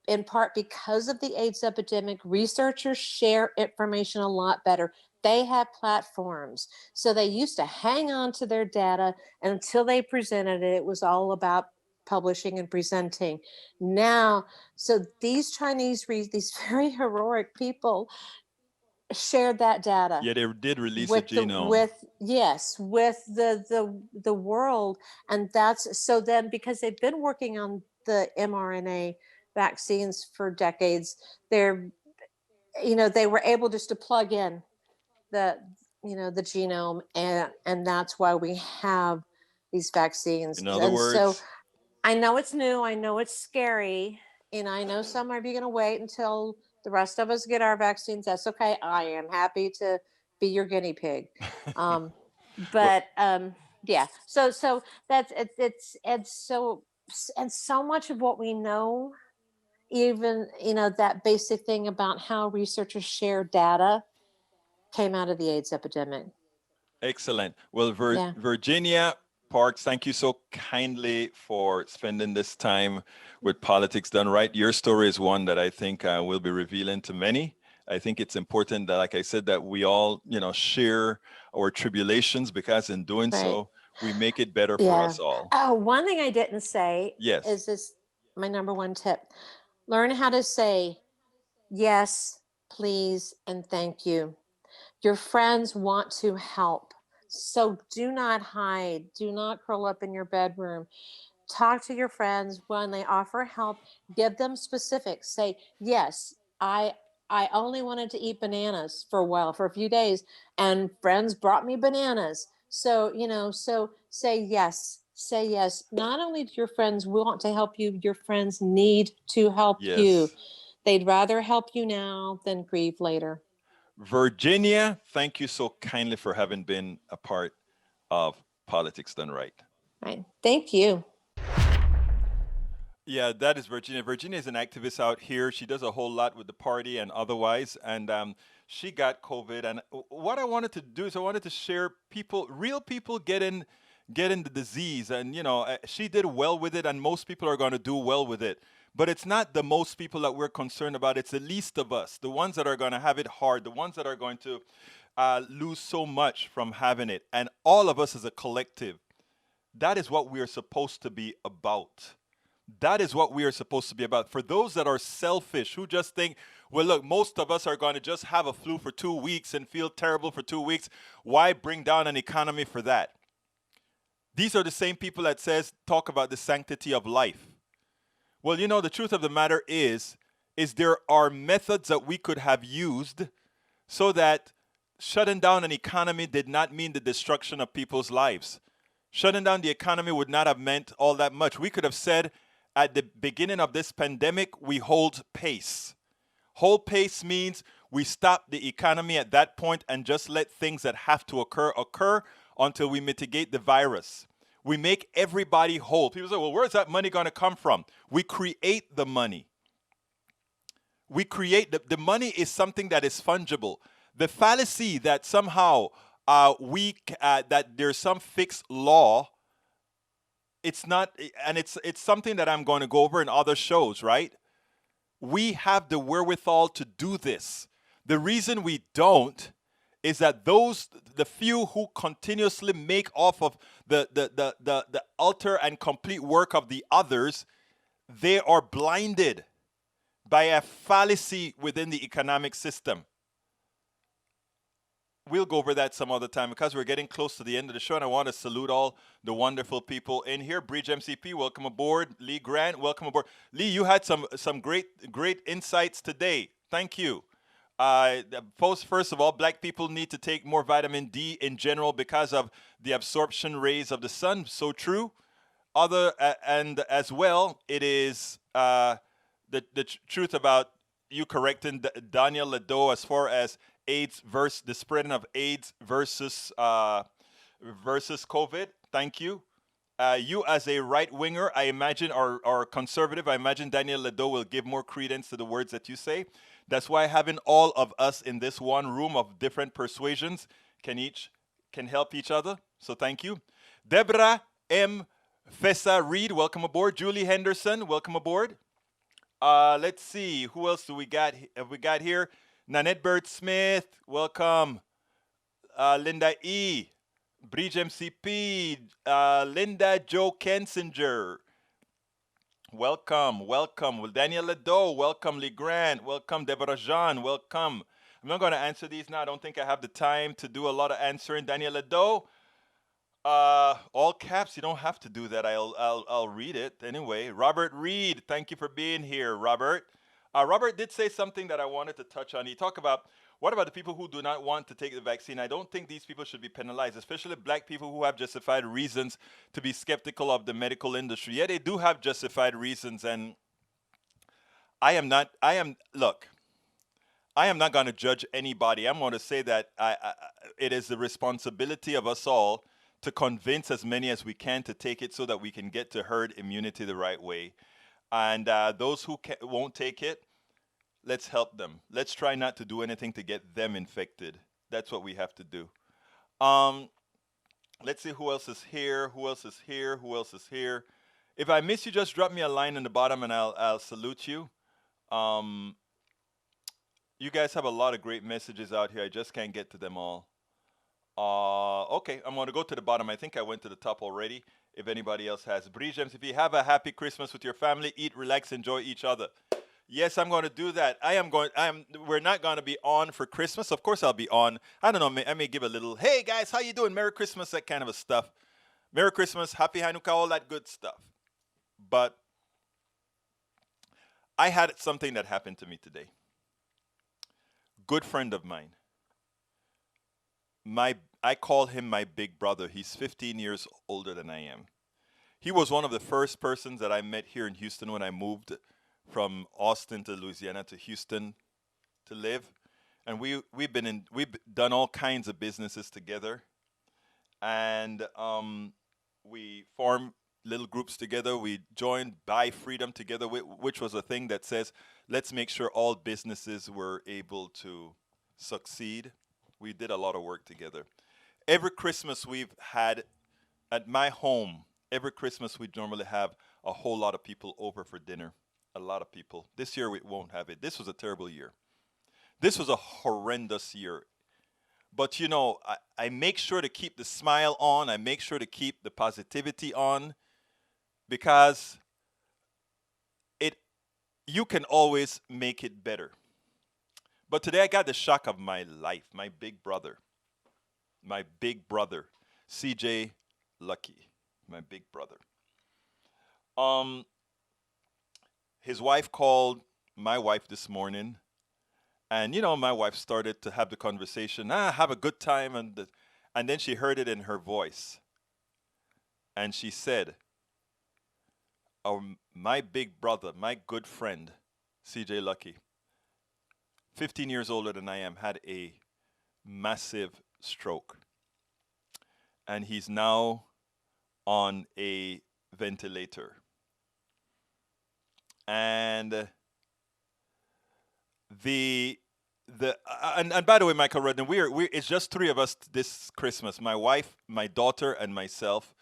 B: In part because of the AIDS epidemic, researchers share information a lot better. They have platforms. So they used to hang on to their data until they presented it. It was all about publishing and presenting. Now, so these these very heroic people shared that data
A: Yeah, they did release a
B: with the
A: genome.
B: with yes with the world. And that's so then, because they've been working on the mRNA vaccines for decades, they're they were able just to plug in the the genome, and that's why we have these vaccines.
A: In other
B: And so
A: words,
B: I know it's new, I know it's scary, and I know some of you are going to wait until the rest of us get our vaccines. That's okay. I am happy to be your guinea pig. Um,
A: well,
B: but yeah, so that's and so much of what we know, even that basic thing about how researchers share data, came out of the AIDS epidemic.
A: excellent. Well,
B: Yeah.
A: Virginia Parks, thank you so kindly for spending this time with Politics Done Right. Your story is one that I think will be revealing to many. I think it's important that, like I said, that we all, share our tribulations, because in doing
B: Right.
A: so, we make it better for
B: Yeah.
A: us all.
B: Oh, one thing I didn't say
A: Yes.
B: is this, my number one tip. Learn how to say yes, please, and thank you. Your friends want to help. So do not hide. Do not curl up in your bedroom. Talk to your friends when they offer help. Give them specifics. Say, yes, I only wanted to eat bananas for a while, for a few days, and friends brought me bananas. So, so say yes. Say yes. Not only do your friends want to help you, your friends need to help you.
A: Yes.
B: They'd rather help you now than grieve later.
A: Virginia, thank you so kindly for having been a part of Politics Done Right.
B: Right. Thank you.
A: Yeah, that is Virginia. Virginia is an activist out here. She does a whole lot with the party and otherwise. And she got COVID. And what I wanted to do is I wanted to share real people getting the disease. And, she did well with it, and most people are going to do well with it. But it's not the most people that we're concerned about. It's the least of us, the ones that are going to have it hard, the ones that are going to lose so much from having it. And all of us as a collective, that is what we are supposed to be about. That is what we are supposed to be about. For those that are selfish, who just think, well, look, most of us are going to just have a flu for 2 weeks and feel terrible for 2 weeks. Why bring down an economy for that? These are the same people that talk about the sanctity of life. Well, the truth of the matter is there are methods that we could have used so that shutting down an economy did not mean the destruction of people's lives. Shutting down the economy would not have meant all that much. We could have said, at the beginning of this pandemic, we hold pace. Hold pace means we stop the economy at that point and just let things that have to occur until we mitigate the virus. We make everybody whole. People say, well, where's that money going to come from? We create the money. We create the money is something that is fungible. The fallacy that somehow that there's some fixed law it's not, and it's something that I'm going to go over in other shows, right? We have the wherewithal to do this. The reason we don't is that the few who continuously make off of the utter and complete work of the others, they are blinded by a fallacy within the economic system. We'll go over that some other time because we're getting close to the end of the show, and I want to salute all the wonderful people in here. Bridge MCP, welcome aboard. Lee Grant, welcome aboard. Lee, you had some great insights today. Thank you. First of all, black people need to take more vitamin D in general because of the absorption rays of the sun. So true. And as well, it is the truth about you correcting Daniel Ledo as far as AIDS versus the spreading of AIDS versus COVID. Thank you. You as a right winger, I imagine, or conservative, I imagine Daniel Ledo will give more credence to the words that you say. That's why having all of us in this one room of different persuasions can help each other. So thank you. Deborah M. Fessa Reed, welcome aboard. Julie Henderson, welcome aboard. Let's see, who else have we got here? Nanette Bird Smith, welcome. Linda E. Bridge MCP, Linda Joe Kensinger, welcome. Well, Daniel Ledo, welcome. Lee Grant, welcome. Deborah Jean, welcome. I'm not going to answer these now. I don't think I have the time to do a lot of answering. Daniel Ledo, all caps. You don't have to do that. I'll read it anyway. Robert Reed, thank you for being here, Robert. Robert did say something that I wanted to touch on. He talked about, what about the people who do not want to take the vaccine? I don't think these people should be penalized, especially black people who have justified reasons to be skeptical of the medical industry. Yeah, they do have justified reasons, and look, I am not going to judge anybody. I'm going to say that it is the responsibility of us all to convince as many as we can to take it so that we can get to herd immunity the right way. And those who won't take it, let's help them. Let's try not to do anything to get them infected. That's what we have to do. Let's see who else is here. Who else is here? Who else is here? If I miss you, just drop me a line in the bottom and I'll salute you. You guys have a lot of great messages out here. I just can't get to them all. Okay, I'm going to go to the bottom. I think I went to the top already. If anybody else has. Bridge MCP, have a happy Christmas with your family. Eat, relax, enjoy each other. Yes, I'm going to do that. We're not going to be on for Christmas. Of course, I'll be on. I don't know. I may give a little, hey guys, how you doing? Merry Christmas, that kind of a stuff. Merry Christmas, Happy Hanukkah, all that good stuff. But I had something that happened to me today. Good friend of mine. I call him my big brother. He's 15 years older than I am. He was one of the first persons that I met here in Houston when I moved from Austin to Louisiana to Houston to live. And we've done all kinds of businesses together. And we formed little groups together. We joined Buy Freedom together, which was a thing that says, let's make sure all businesses were able to succeed. We did a lot of work together. Every Christmas we've had at my home, every Christmas we normally have a whole lot of people over for dinner. A lot of people. This year we won't have it. This was a terrible year. This was a horrendous year. But you know, I make sure to keep the smile on. I make sure to keep the positivity on, because you can always make it better. But today I got the shock of my life. My big brother, CJ Lucky, my big brother. His wife called my wife this morning, and you know, my wife started to have the conversation. Have a good time, and then she heard it in her voice, and she said, my big brother, my good friend, CJ Lucky, 15 years older than I am, had a massive stroke. And he's now on a ventilator. And and by the way, Michael Redden, it's just three of us this Christmas, my wife, my daughter, and myself.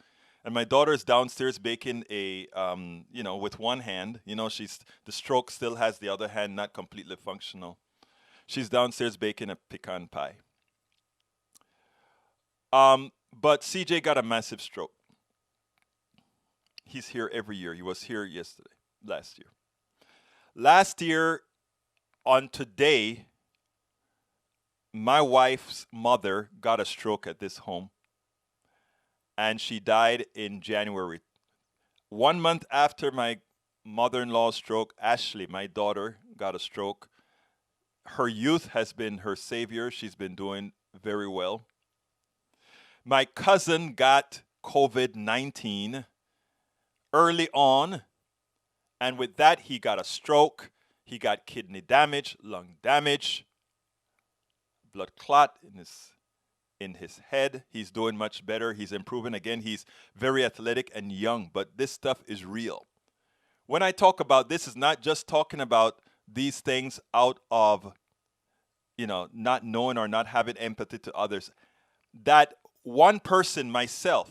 A: And my daughter is downstairs baking with one hand. The stroke still has the other hand not completely functional. She's downstairs baking a pecan pie. But CJ got a massive stroke. He's here every year. He was here last year. Last year, on today, my wife's mother got a stroke at this home, and she died in January. 1 month after my mother-in-law's stroke, Ashley, my daughter, got a stroke. Her youth has been her savior. She's been doing very well. My cousin got COVID-19 early on, and with that, he got a stroke. He got kidney damage, lung damage, blood clot in his head. He's doing much better. He's improving again. He's very athletic and young, but this stuff is real. When I talk about this, is not just talking about these things out of, not knowing or not having empathy to others. That one person, myself,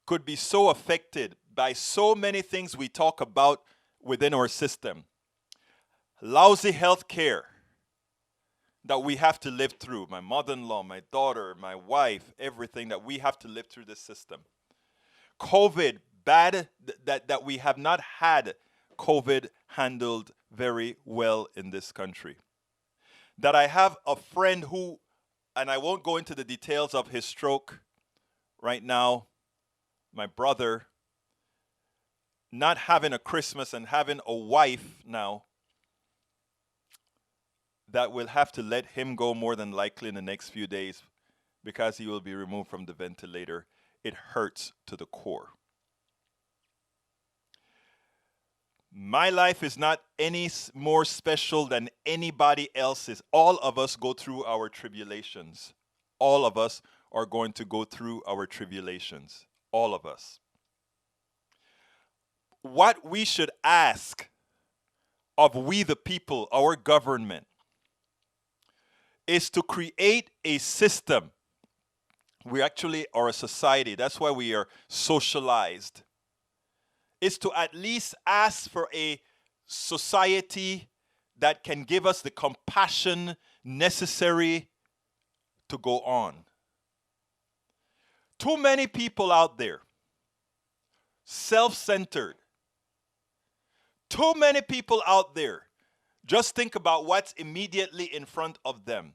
A: could be so affected by so many things we talk about within our system. Lousy health care that we have to live through. My mother-in-law, my daughter, my wife, everything that we have to live through this system. COVID, bad that we have not had COVID handled very well in this country. That I have a friend who, and I won't go into the details of his stroke right now, my brother, not having a Christmas and having a wife now, that will have to let him go more than likely in the next few days because he will be removed from the ventilator. It hurts to the core. My life is not any more special than anybody else's. All of us go through our tribulations. All of us are going to go through our tribulations. All of us. What we should ask of we the people, our government, is to create a system. We actually are a society. That's why we are socialized. Is to at least ask for a society that can give us the compassion necessary to go on. Too many people out there, self-centered. Too many people out there just think about what's immediately in front of them.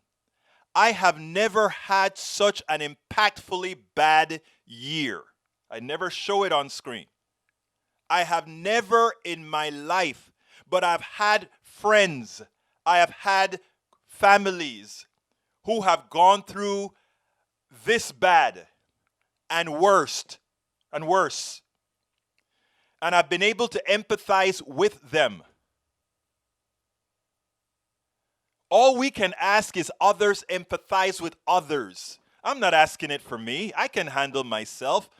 A: I have never had such an impactfully bad year. I never show it on screen. I have never in my life, but I've had friends, I have had families who have gone through this bad and worse. And I've been able to empathize with them. All we can ask is others empathize with others. I'm not asking it for me. I can handle myself.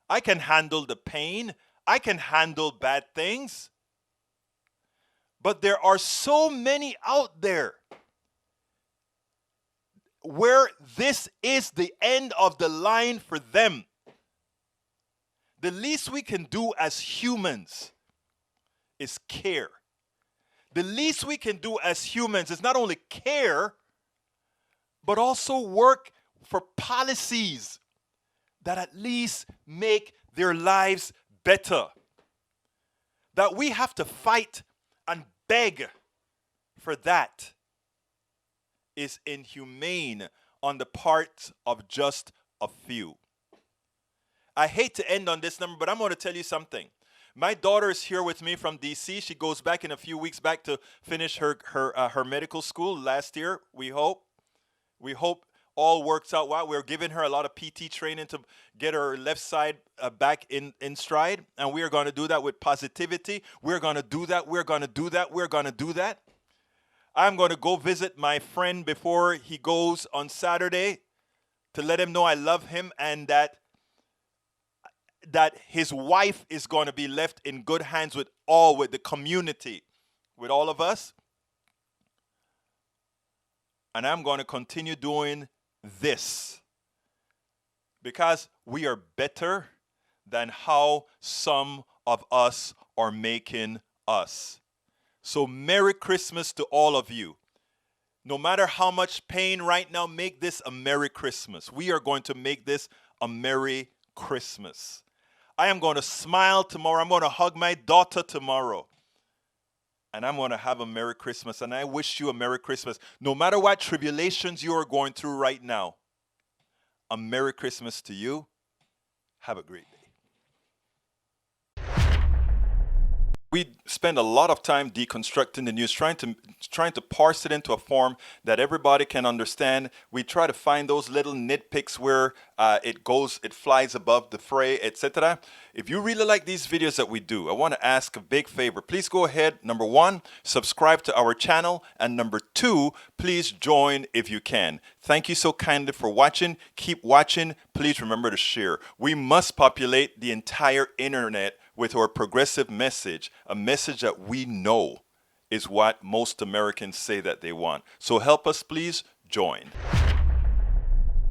A: I can handle the pain. I can handle bad things. But there are so many out there where this is the end of the line for them. The least we can do as humans is care. The least we can do as humans is not only care, but also work for policies that at least make their lives better. That we have to fight and beg for that is inhumane on the part of just a few. I hate to end on this number, but I'm going to tell you something. My daughter is here with me from DC. She goes back in a few weeks back to finish her medical school last year. We hope all works out well. We're giving her a lot of PT training to get her left side back in stride. And we are going to do that with positivity. We're going to do that. We're going to do that. We're going to do that. I'm going to go visit my friend before he goes on Saturday to let him know I love him and that his wife is going to be left in good hands with the community, with all of us. And I'm going to continue doing this because we are better than how some of us are making us. So Merry Christmas to all of you. No matter how much pain right now, make this a Merry Christmas. We are going to make this a Merry Christmas. I am going to smile tomorrow. I'm going to hug my daughter tomorrow. And I'm going to have a Merry Christmas. And I wish you a Merry Christmas. No matter what tribulations you are going through right now, a Merry Christmas to you. Have a great day. We spend a lot of time deconstructing the news, trying to parse it into a form that everybody can understand. We try to find those little nitpicks where it flies above the fray, etc. If you really like these videos that we do, I want to ask a big favor. Please go ahead, number one, subscribe to our channel, and number two, please join if you can. Thank you so kindly for watching. Keep watching. Please remember to share. We must populate the entire internet with our progressive message, a message that we know is what most Americans say that they want. So help us, please join.